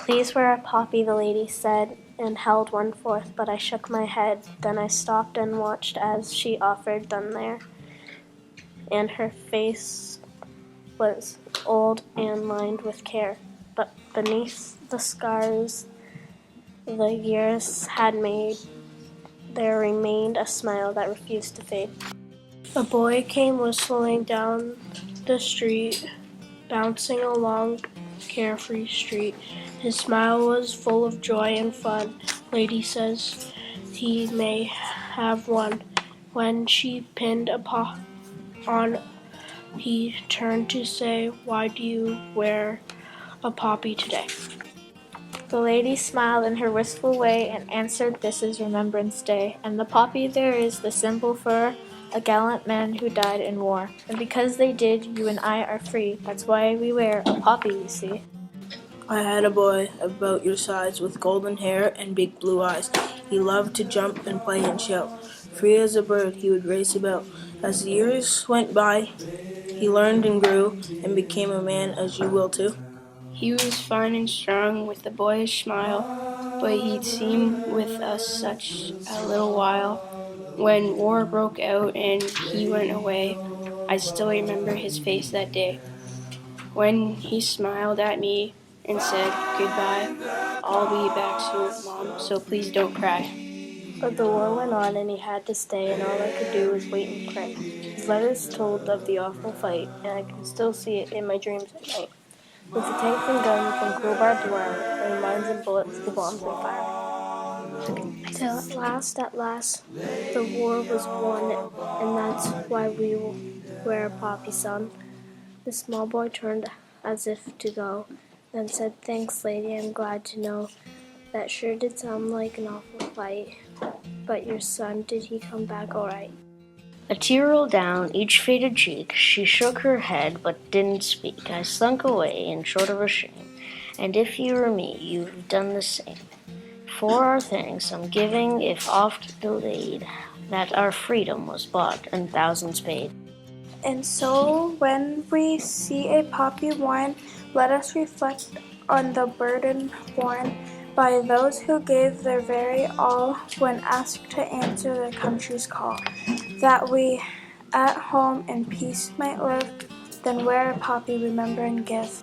Please wear a poppy, the lady said, and held one forth, but I shook my head. Then I stopped and watched as she offered them there, and her face was old and lined with care, but beneath the scars the years had made, there remained a smile that refused to fade. A boy came whistling down the street, bouncing along carefree street. His smile was full of joy and fun. Lady says he may have one. When she pinned a paw on, he turned to say, "Why do you wear a poppy today?" The lady smiled in her wistful way and answered, "This is Remembrance Day, and the poppy there is the symbol for a gallant man who died in war. And because they did, you and I are free. That's why we wear a poppy, you see." I had a boy about your size with golden hair and big blue eyes. He loved to jump and play and shout. Free as a bird, he would race about. As the years went by, he learned and grew and became a man as you will too. He was fine and strong with a boyish smile, but he'd seemed with us such a little while. When war broke out and he went away, I still remember his face that day. When he smiled at me and said, "Goodbye, I'll be back soon, Mom, so please don't cry." But the war went on and he had to stay, and all I could do was wait and pray. His letters told of the awful fight, and I can still see it in my dreams at night. With the tanks and guns and cruel barbed wire, and mines and bullets, the bombs they fired. Till at last, the war was won, and that's why we wear a poppy, son. The small boy turned as if to go, then said, "Thanks, lady, I'm glad to know. That sure did sound like an awful fight. But your son, did he come back all right?" A tear rolled down each faded cheek. She shook her head but didn't speak. I slunk away in short of a shame, and if you were me, you've done the same. For our thanks I'm giving, if oft delayed, that our freedom was bought and thousands paid. And so when we see a poppy worn, let us reflect on the burden borne by those who gave their very all when asked to answer their country's call, that we at home in peace might live, then wear a poppy, remember and give.